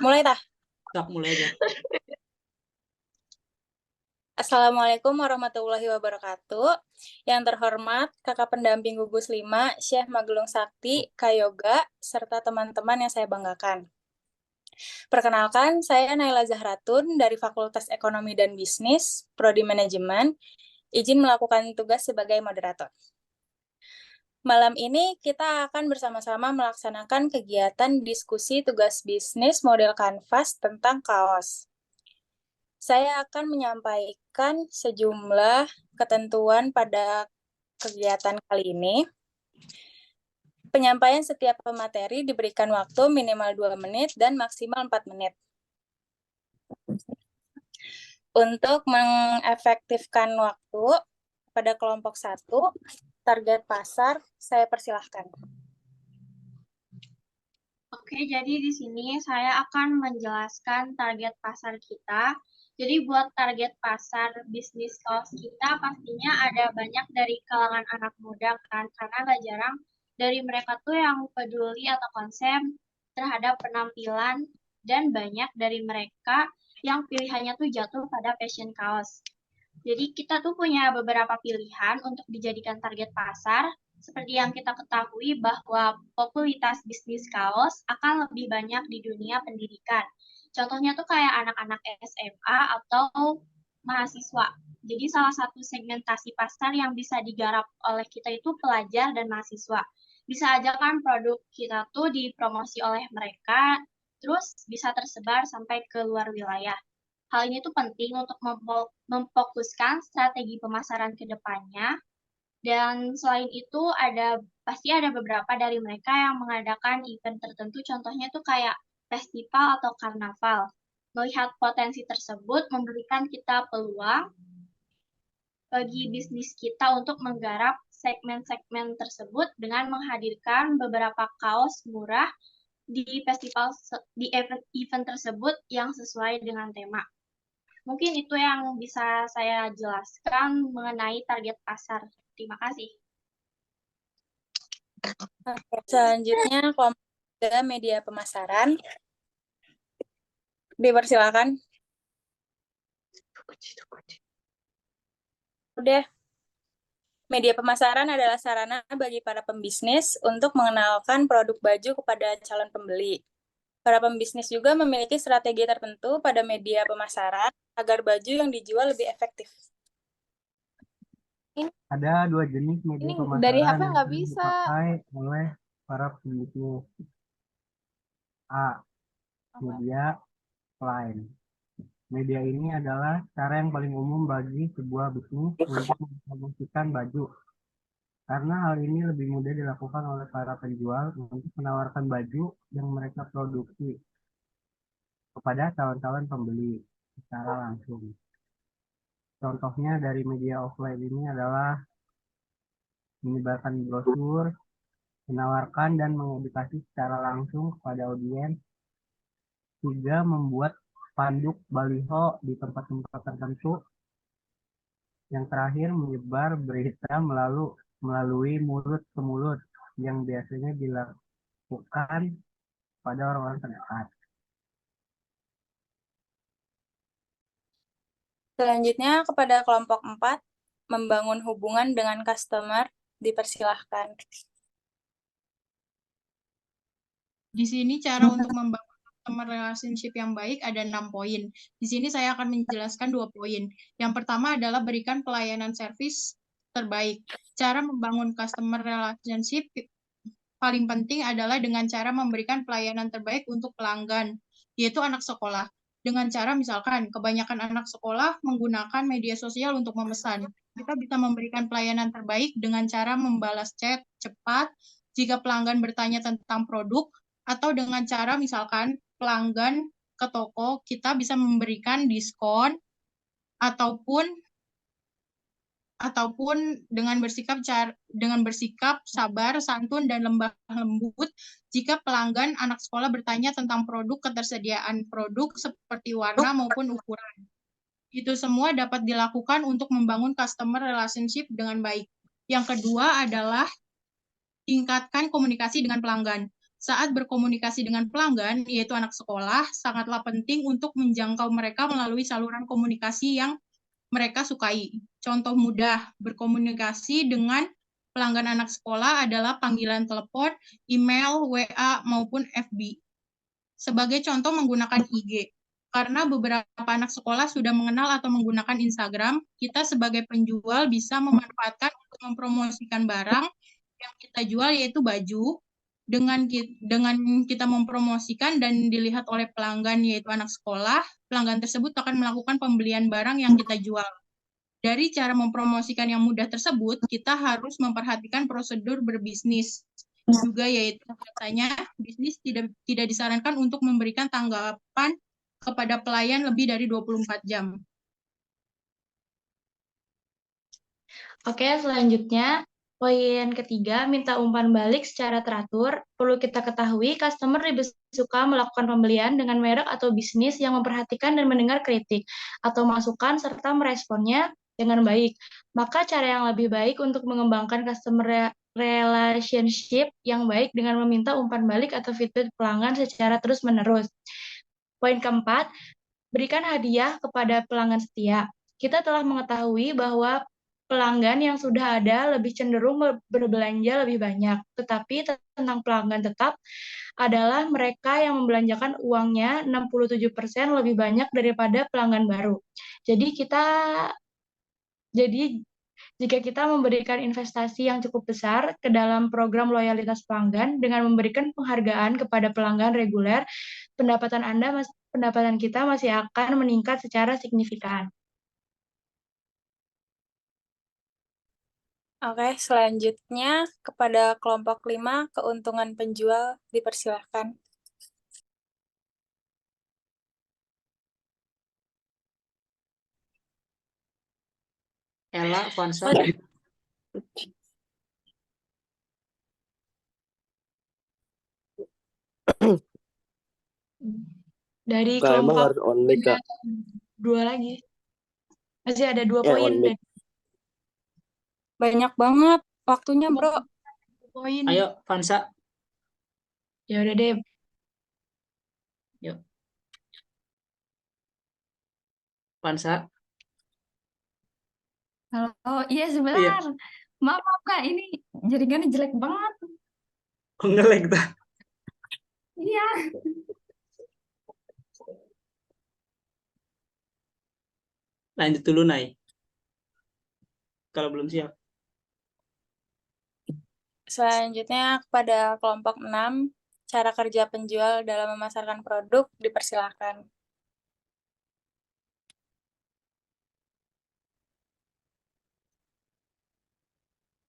Mulai tah. Sok, mulai aja. Assalamualaikum warahmatullahi wabarakatuh. Yang terhormat Kakak Pendamping Gugus 5, Syekh Magelung Sakti, Kayoga, serta teman-teman yang saya banggakan. Perkenalkan, saya Naila Zahratun dari Fakultas Ekonomi dan Bisnis, Prodi Manajemen, izin melakukan tugas sebagai moderator. Malam ini kita akan bersama-sama melaksanakan kegiatan diskusi tugas bisnis model Canvas tentang kaos. Saya akan menyampaikan sejumlah ketentuan pada kegiatan kali ini. Penyampaian setiap pemateri diberikan waktu minimal 2 menit dan maksimal 4 menit. Untuk mengefektifkan waktu pada kelompok 1, target pasar, saya persilahkan. Oke, jadi di sini saya akan menjelaskan target pasar kita. Jadi buat target pasar bisnis kaos kita pastinya ada banyak dari kalangan anak muda kan, karena gak jarang dari mereka tuh yang peduli atau konsep terhadap penampilan, dan banyak dari mereka yang pilihannya tuh jatuh pada fashion kaos. Jadi kita tuh punya beberapa pilihan untuk dijadikan target pasar. Seperti yang kita ketahui bahwa popularitas bisnis kaos akan lebih banyak di dunia pendidikan. Contohnya tuh kayak anak-anak SMA atau mahasiswa. Jadi salah satu segmentasi pasar yang bisa digarap oleh kita itu pelajar dan mahasiswa. Bisa aja kan produk kita tuh dipromosi oleh mereka, terus bisa tersebar sampai ke luar wilayah. Hal ini tuh penting untuk memfokuskan strategi pemasaran ke depannya. Dan selain itu pasti ada beberapa dari mereka yang mengadakan event tertentu, contohnya tuh kayak festival atau karnaval. Melihat potensi tersebut memberikan kita peluang bagi bisnis kita untuk menggarap segmen-segmen tersebut dengan menghadirkan beberapa kaos murah di event tersebut yang sesuai dengan tema. Mungkin itu yang bisa saya jelaskan mengenai target pasar. Terima kasih. Selanjutnya, kelompok media pemasaran. Dipersilakan. Udah. Media pemasaran adalah sarana bagi para pembisnis untuk mengenalkan produk baju kepada calon pembeli. Para pembisnis juga memiliki strategi tertentu pada media pemasaran agar baju yang dijual lebih efektif. Ada 2 jenis media pemasaran dari HP yang nggak sering bisa. dipakai oleh para pembisnis. A. Media offline. Media ini adalah cara yang paling umum bagi sebuah bisnis untuk mempromosikan baju. Karena hal ini lebih mudah dilakukan oleh para penjual untuk menawarkan baju yang mereka produksi kepada calon-calon pembeli secara langsung. Contohnya dari media offline ini adalah menyebarkan brosur, menawarkan dan mengedukasi secara langsung kepada audiens, juga membuat spanduk baliho di tempat-tempat tertentu. Yang terakhir, menyebar berita melalui mulut ke mulut yang biasanya dilakukan pada orang-orang terdekat. Selanjutnya, kepada kelompok 4, membangun hubungan dengan customer, dipersilahkan. Di sini cara untuk membangun customer relationship yang baik ada 6 poin. Di sini saya akan menjelaskan 2 poin. Yang pertama adalah berikan pelayanan servis terbaik. Cara membangun customer relationship paling penting adalah dengan cara memberikan pelayanan terbaik untuk pelanggan, yaitu anak sekolah. Dengan cara misalkan kebanyakan anak sekolah menggunakan media sosial untuk memesan. Kita bisa memberikan pelayanan terbaik dengan cara membalas chat cepat jika pelanggan bertanya tentang produk, atau dengan cara misalkan pelanggan ke toko, kita bisa memberikan diskon ataupun dengan bersikap sabar, santun, dan lembah lembut jika pelanggan anak sekolah bertanya tentang produk, ketersediaan produk seperti warna maupun ukuran. Itu semua dapat dilakukan untuk membangun customer relationship dengan baik. Yang kedua adalah tingkatkan komunikasi dengan pelanggan. saat berkomunikasi dengan pelanggan, yaitu anak sekolah, sangatlah penting untuk menjangkau mereka melalui saluran komunikasi yang mereka sukai. Contoh mudah berkomunikasi dengan pelanggan anak sekolah adalah panggilan telepon, email, WA, maupun FB. Sebagai contoh menggunakan IG. Karena beberapa anak sekolah sudah mengenal atau menggunakan Instagram, kita sebagai penjual bisa memanfaatkan untuk mempromosikan barang yang kita jual, yaitu baju. Dengan kita mempromosikan dan dilihat oleh pelanggan, yaitu anak sekolah, pelanggan tersebut akan melakukan pembelian barang yang kita jual. Dari cara mempromosikan yang mudah tersebut, kita harus memperhatikan prosedur berbisnis juga, yaitu biasanya bisnis tidak disarankan untuk memberikan tanggapan kepada pelayan lebih dari 24 jam. Oke, selanjutnya poin ketiga, minta umpan balik secara teratur. Perlu kita ketahui, customer lebih suka melakukan pembelian dengan merek atau bisnis yang memperhatikan dan mendengar kritik atau masukan serta meresponnya dengan baik. Maka cara yang lebih baik untuk mengembangkan customer relationship yang baik dengan meminta umpan balik atau feedback pelanggan secara terus-menerus. Poin keempat, berikan hadiah kepada pelanggan setia. Kita telah mengetahui bahwa pelanggan yang sudah ada lebih cenderung berbelanja lebih banyak. Tetapi tentang pelanggan tetap adalah mereka yang membelanjakan uangnya 67% lebih banyak daripada pelanggan baru. Jadi jika kita memberikan investasi yang cukup besar ke dalam program loyalitas pelanggan dengan memberikan penghargaan kepada pelanggan reguler, pendapatan kita masih akan meningkat secara signifikan. Oke, selanjutnya kepada kelompok 5, keuntungan penjual, dipersilahkan. Ella, Vansa. Dari Kak, emang kelompok harus only, Kak? 2 lagi. Masih ada 2 poin. only. Banyak banget waktunya, Bro. Poin. Ayo, Vansa. Ya udah deh. Yuk. Vansa. Halo, iya sebentar. Maaf Kak, ini jaringannya jelek banget. Kok nge-lag tuh? Iya. Lanjut dulu, Nay. Kalau belum siap. Selanjutnya kepada kelompok 6, cara kerja penjual dalam memasarkan produk, dipersilahkan.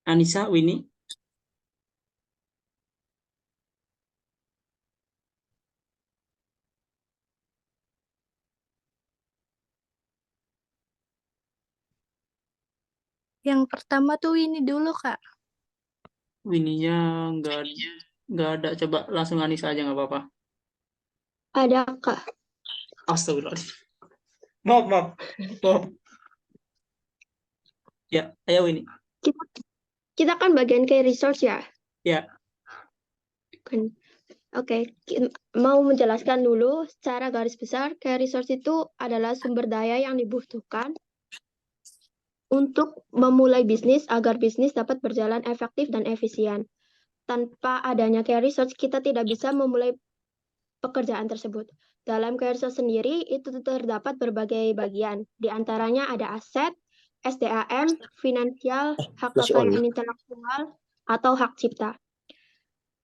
Anissa, Winnie. Yang pertama tuh ini dulu, Kak. Winnie-nya nggak ada. Coba langsung Anissa aja nggak apa-apa. Ada, Kak. Astagfirullahaladzim. Maaf. Ya, ayo Winnie. Kita kan bagian key resource ya? Ya. Oke, mau menjelaskan dulu secara garis besar, key resource itu adalah sumber daya yang dibutuhkan untuk memulai bisnis agar bisnis dapat berjalan efektif dan efisien. Tanpa adanya key resource, kita tidak bisa memulai pekerjaan tersebut. Dalam key resource sendiri, itu terdapat berbagai bagian. Di antaranya ada aset, SDAM, finansial, hak kekayaan intelektual, atau hak cipta.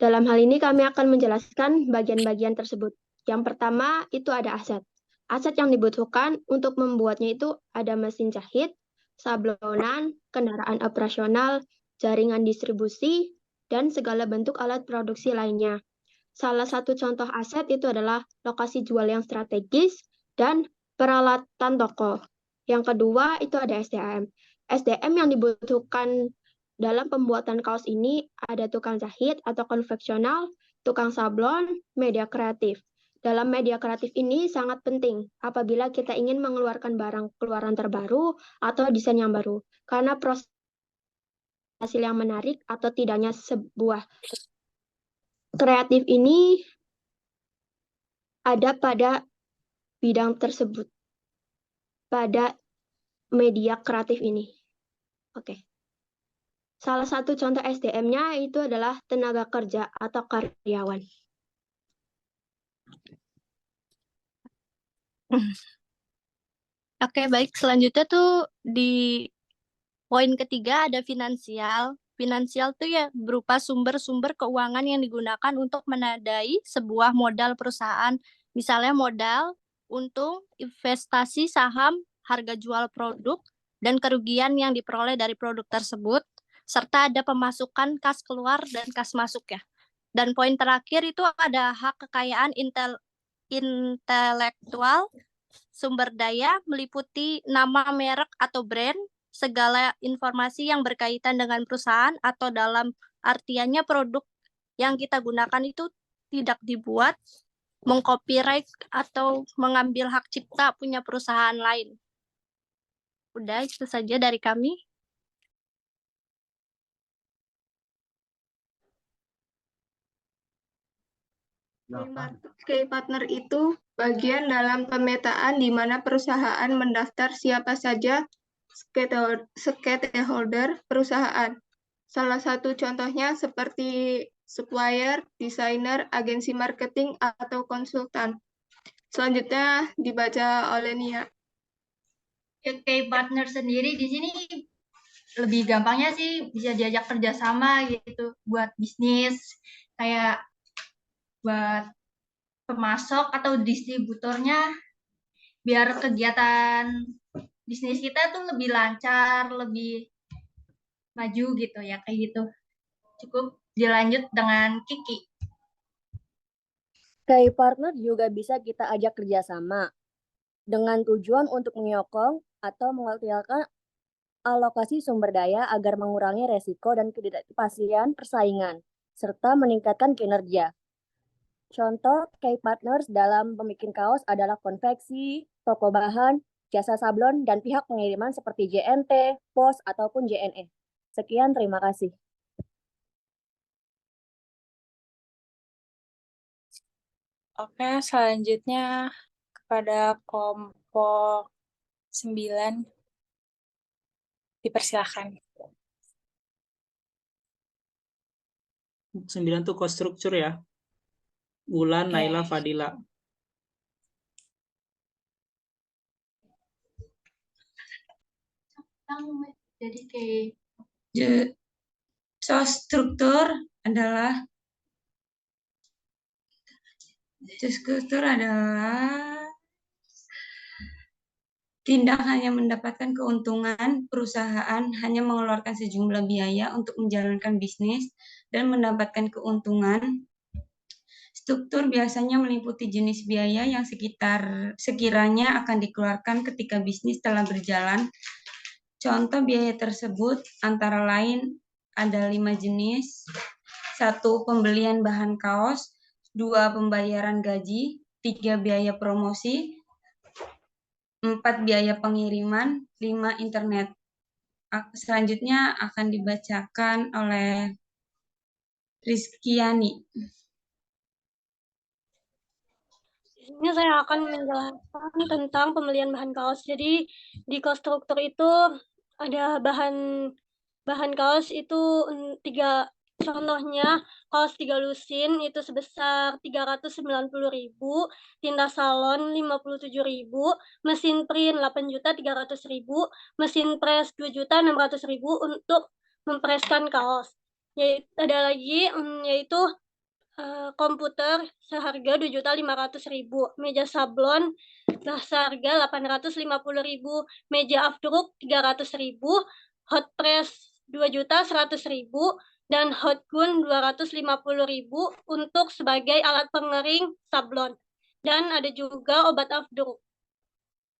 Dalam hal ini kami akan menjelaskan bagian-bagian tersebut. Yang pertama itu ada aset. Aset yang dibutuhkan untuk membuatnya itu ada mesin jahit, sablonan, kendaraan operasional, jaringan distribusi, dan segala bentuk alat produksi lainnya. Salah satu contoh aset itu adalah lokasi jual yang strategis dan peralatan toko. Yang kedua itu ada SDM. SDM yang dibutuhkan dalam pembuatan kaos ini ada tukang jahit atau konveksional, tukang sablon, media kreatif. Dalam media kreatif ini sangat penting apabila kita ingin mengeluarkan barang keluaran terbaru atau desain yang baru. Karena proses hasil yang menarik atau tidaknya sebuah kreatif ini ada pada bidang tersebut, pada media kreatif ini. Oke. Salah satu contoh SDM-nya itu adalah tenaga kerja atau karyawan. Oke, baik. Selanjutnya tuh di poin ketiga ada finansial. Finansial tuh ya berupa sumber-sumber keuangan yang digunakan untuk menandai sebuah modal perusahaan. Misalnya modal, untung, investasi saham, harga jual produk, dan kerugian yang diperoleh dari produk tersebut, serta ada pemasukan kas keluar dan kas masuk ya. Dan poin terakhir itu ada hak kekayaan intelektual, sumber daya meliputi nama merek atau brand, segala informasi yang berkaitan dengan perusahaan atau dalam artiannya produk yang kita gunakan itu tidak dibuat, mengcopyright atau mengambil hak cipta punya perusahaan lain. Udah, itu saja dari kami. Key partner itu bagian dalam pemetaan di mana perusahaan mendaftar siapa saja stakeholder perusahaan. Salah satu contohnya seperti supplier, desainer, agensi marketing, atau konsultan. Selanjutnya dibaca oleh Nia. Key partner sendiri di sini lebih gampangnya sih bisa diajak kerjasama gitu buat bisnis, kayak buat pemasok atau distributornya, biar kegiatan bisnis kita tuh lebih lancar, lebih maju gitu ya, kayak gitu. Cukup dilanjut dengan Kiki. Key partner juga bisa kita ajak kerjasama dengan tujuan untuk menyokong atau mengoptimalkan alokasi sumber daya agar mengurangi resiko dan ketidakpastian persaingan, serta meningkatkan kinerja. Contoh key partners dalam pembikin kaos adalah konveksi, toko bahan, jasa sablon, dan pihak pengiriman seperti JNT, POS, ataupun JNE. Sekian, terima kasih. Oke, selanjutnya kepada kelompok 9 dipersilakan. 9 tuh cost structure ya. Wulan, Naila, Fadila. Jadi kayak cost structure adalah tindak hanya mendapatkan keuntungan, perusahaan hanya mengeluarkan sejumlah biaya untuk menjalankan bisnis dan mendapatkan keuntungan. Struktur biasanya meliputi jenis biaya yang sekiranya akan dikeluarkan ketika bisnis telah berjalan. Contoh biaya tersebut antara lain ada 5 jenis. 1. Pembelian bahan kaos. 2. Pembayaran gaji. 3. Biaya promosi. 4. Biaya pengiriman. 5. Internet. Selanjutnya akan dibacakan oleh Rizkyani. Ini saya akan menjelaskan tentang pembelian bahan kaos. Jadi di cost struktur itu ada bahan kaos itu 3, contohnya kaos 3 lusin itu sebesar 390.000, tinta salon 57.000, mesin print 8.300.000, mesin press 2.600.000 untuk mempreskan kaos. Ada lagi yaitu komputer seharga 2.500.000, meja sablon seharga 850.000, meja afdruk 300.000, hot press 2.100.000, dan hot gun 250.000 untuk sebagai alat pengering sablon. Dan ada juga obat afdruk.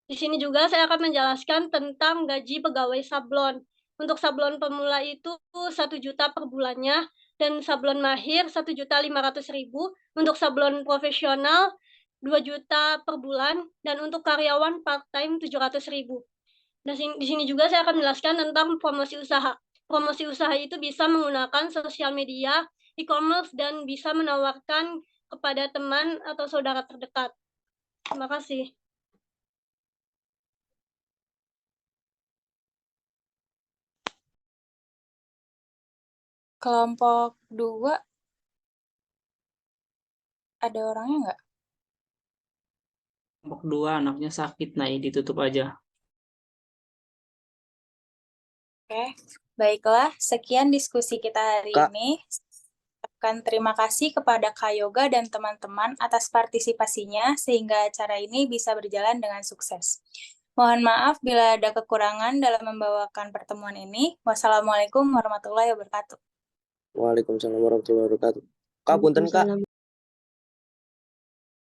Di sini juga saya akan menjelaskan tentang gaji pegawai sablon. Untuk sablon pemula itu 1 juta per bulannya, dan sablon mahir 1.500.000, untuk sablon profesional 2 juta per bulan, dan untuk karyawan part-time 700.000. Nah, di sini juga saya akan menjelaskan tentang promosi usaha. Promosi usaha itu bisa menggunakan sosial media, e-commerce dan bisa menawarkan kepada teman atau saudara terdekat. Terima kasih. Kelompok 2 ada orangnya nggak? Kelompok 2 anaknya sakit, nah ditutup aja. Oke, baiklah. Sekian diskusi kita hari Kak. ini. Terima kasih kepada Kak Yoga dan teman-teman atas partisipasinya sehingga acara ini bisa berjalan dengan sukses. Mohon maaf bila ada kekurangan dalam membawakan pertemuan ini. Wassalamualaikum warahmatullahi wabarakatuh. Waalaikumsalam warahmatullahi wabarakatuh. Kak, punten Kak.